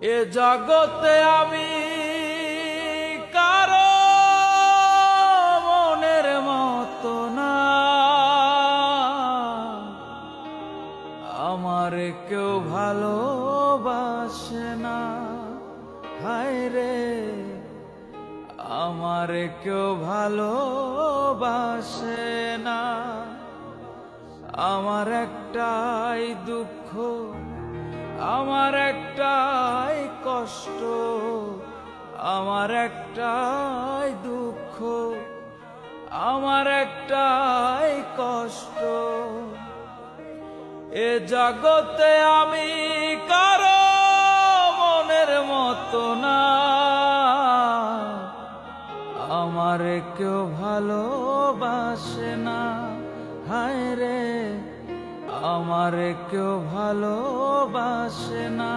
এ জগতে আমি কারো মনের মতো না, আমার কেউ ভালোবাসে না। হায় রে, আমার কেউ ভালোবাসে না। আমার একটাই দুঃখ, আমার একটাই কষ্ট, আমার একটাই দুঃখ, আমার একটাই কষ্ট। এ জগতে আমি কারো মনের মতো না, আমার কেউ ভালোবাসে না। হায় রে, আমার কেউ ভালোবাসে না।